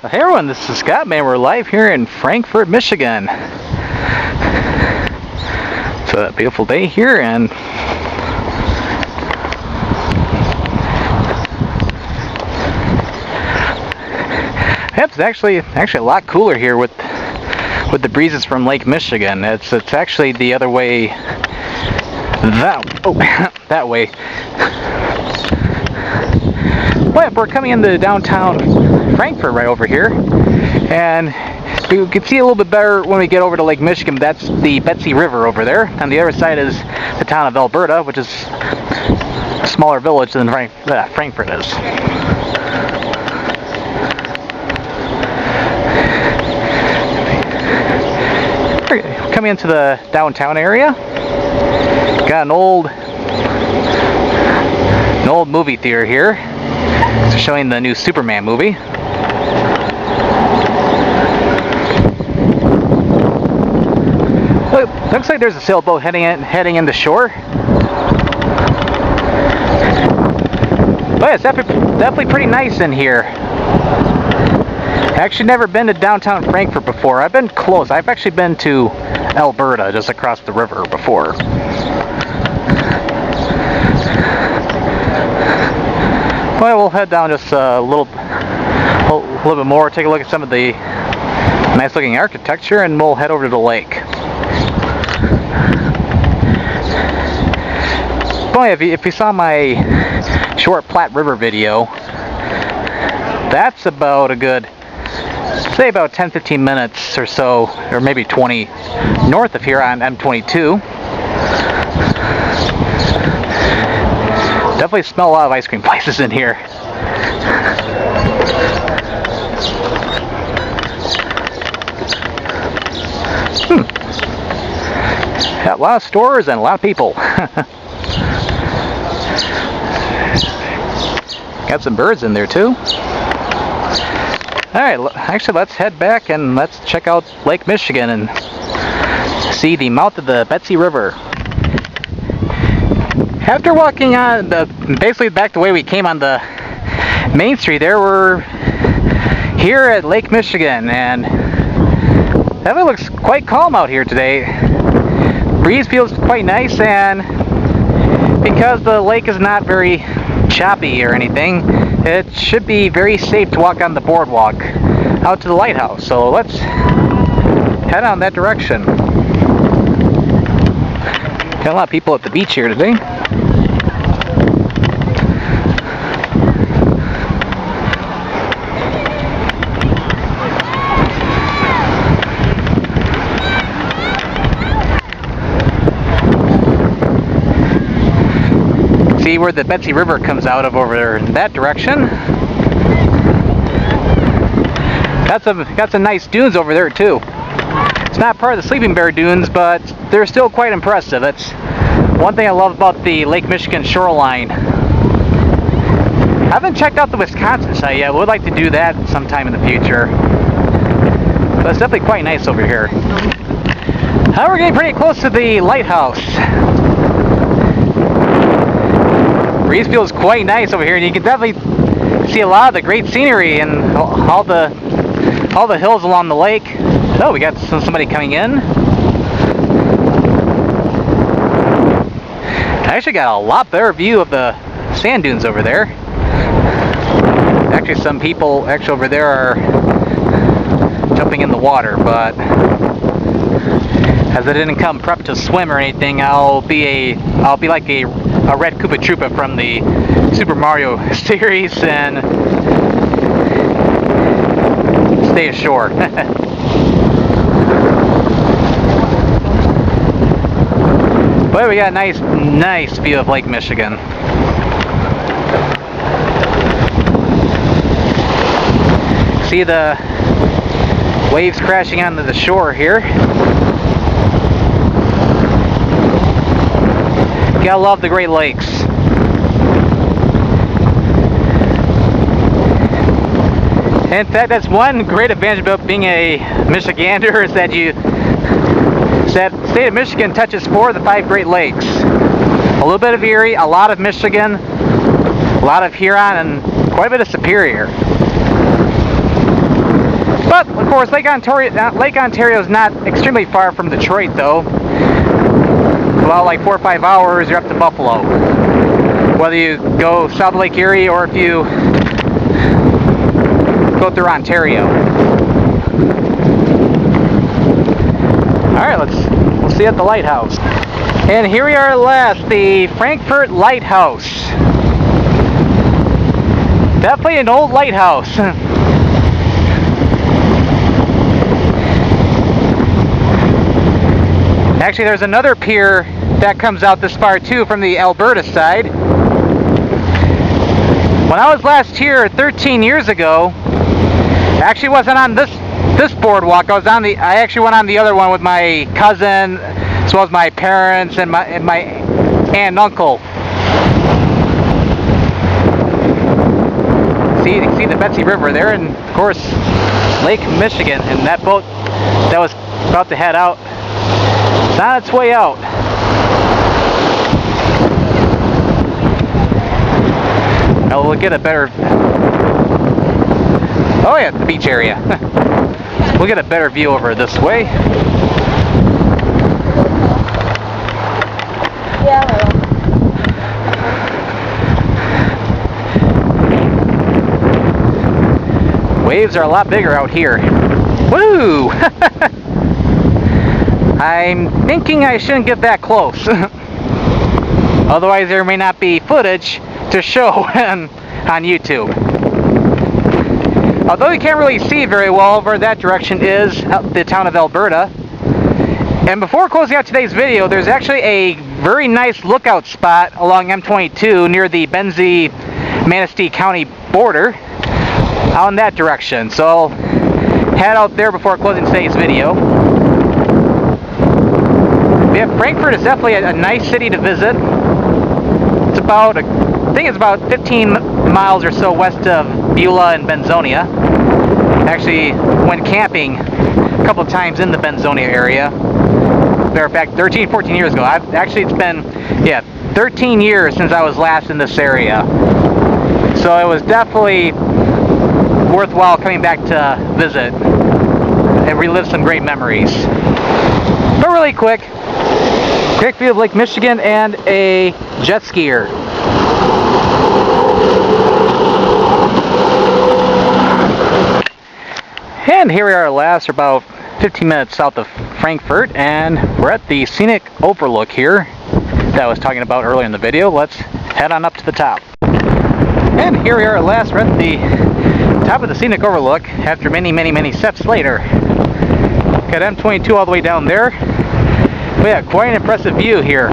Hey everyone, this is Scott, man. We're live here in Frankfort, Michigan. It's a beautiful day here, and it's actually a lot cooler here with the breezes from Lake Michigan. It's actually the other way. That way. Well, we're coming into downtown Frankfort right over here, and you can see a little bit better when we get over to Lake Michigan. That's the Betsie River over there. On the other side is the town of Alberta, which is a smaller village than Frankfort is. Coming into the downtown area, got an old movie theater here. It's showing the new Superman movie. Looks like there's a sailboat heading in the shore. But it's definitely pretty nice in here. I've actually never been to downtown Frankfort before. I've been close. I've actually been to Alberta, just across the river, before. Well, we'll head down just a little bit more, take a look at some of the nice looking architecture, and we'll head over to the lake. Boy, if you saw my short Platte River video, that's about a good, say about 10-15 minutes or so, or maybe 20 north of here on M22. Definitely smell a lot of ice cream places in here. Got a lot of stores and a lot of people. Got some birds in there too. Alright, actually let's head back and let's check out Lake Michigan and see the mouth of the Betsie River. After walking on basically back the way we came on the main street there, we're here at Lake Michigan, and it looks quite calm out here today. Breeze feels quite nice, and because the lake is not very choppy or anything, it should be very safe to walk on the boardwalk out to the lighthouse. So let's head on that direction. Got a lot of people at the beach here today. See where the Betsie River comes out of over there in that direction. Got some nice dunes over there too. It's not part of the Sleeping Bear dunes, but they're still quite impressive. That's one thing I love about the Lake Michigan shoreline. I haven't checked out the Wisconsin side yet. Would like to do that sometime in the future. But it's definitely quite nice over here. Now we're getting pretty close to the lighthouse. Breeze feels quite nice over here, and you can definitely see a lot of the great scenery and all the hills along the lake. Oh, we got somebody coming in. I actually got a lot better view of the sand dunes over there. Actually, some people over there are jumping in the water, but as I didn't come prepped to swim or anything, I'll be like a Red Koopa Troopa from the Super Mario series and stay ashore. But we got a nice view of Lake Michigan. See the waves crashing onto the shore here. Gotta love the Great Lakes. In fact, that's one great advantage about being a Michigander, is that the state of Michigan touches 4 of the 5 Great Lakes. A little bit of Erie, a lot of Michigan, a lot of Huron, and quite a bit of Superior. But of course, Lake Ontario is not extremely far from Detroit, though. About like 4 or 5 hours, you're up to Buffalo. Whether you go south of Lake Erie or if you go through Ontario. All right, we'll see you at the lighthouse. And here we are at last, the Frankfort Lighthouse. Definitely an old lighthouse. Actually, there's another pier that comes out this far too from the Alberta side. When I was last here 13 years ago, I actually wasn't on this boardwalk. I actually went on the other one with my cousin, as well as my parents and my aunt and uncle. You can see the Betsie River there, and of course Lake Michigan, and that boat that was about to head out, it's on its way out. Now we'll get a better, oh yeah, the beach area. We'll get a better view over this way. Waves are a lot bigger out here. Woo! I'm thinking I shouldn't get that close. Otherwise there may not be footage to show on YouTube. Although you can't really see very well over that direction is the town of Alberta. And before closing out today's video, there's actually a very nice lookout spot along M22 near the Benzie Manistee County border out in that direction. So I'll head out there before closing today's video. Yeah, Frankfort is definitely a nice city to visit. It's about, I think it's about 15 miles or so west of Beulah and Benzonia. Actually went camping a couple of times in the Benzonia area. Matter of fact, 13, 14 years ago. It's been, 13 years since I was last in this area. So it was definitely worthwhile coming back to visit and relive some great memories. But really quick view of Lake Michigan and a jet skier. And here we are at last, about 15 minutes south of Frankfort, and we're at the scenic overlook here that I was talking about earlier in the video. Let's head on up to the top. And here we are at last, we're at the top of the scenic overlook after many, many, many steps later. Got M22 all the way down there. But yeah, quite an impressive view here.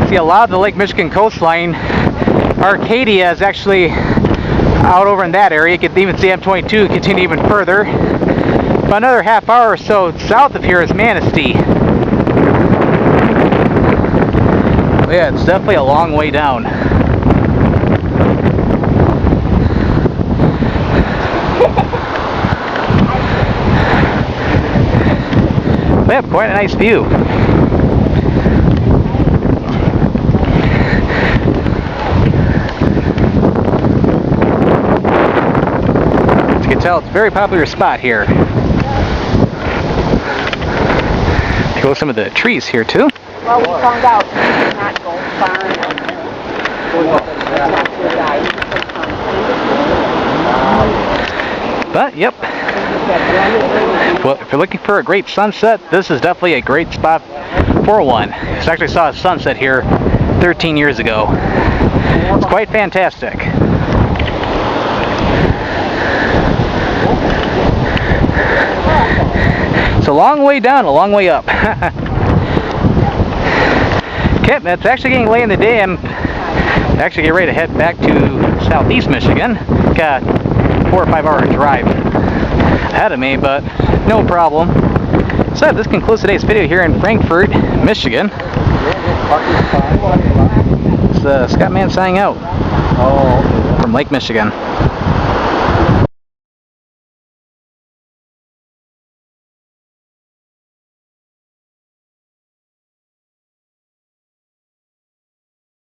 See a lot of the Lake Michigan coastline. Arcadia is actually out over in that area. You can even see M22 continue even further. About another half hour or so south of here is Manistee. But yeah, it's definitely a long way down. We have quite a nice view. As you can tell, it's a very popular spot here. Take a look at some of the trees here too. Well, we found out you cannot go far enough. But, yep. Well, if you're looking for a great sunset, this is definitely a great spot for one. I actually saw a sunset here 13 years ago. It's quite fantastic. It's a long way down, a long way up. Okay, it's actually getting late in the day. I'm actually getting ready to head back to southeast Michigan. Got a 4 or 5 hour drive ahead of me, but no problem. So this concludes today's video here in Frankfort, Michigan. It's Scott Man signing out from Lake Michigan.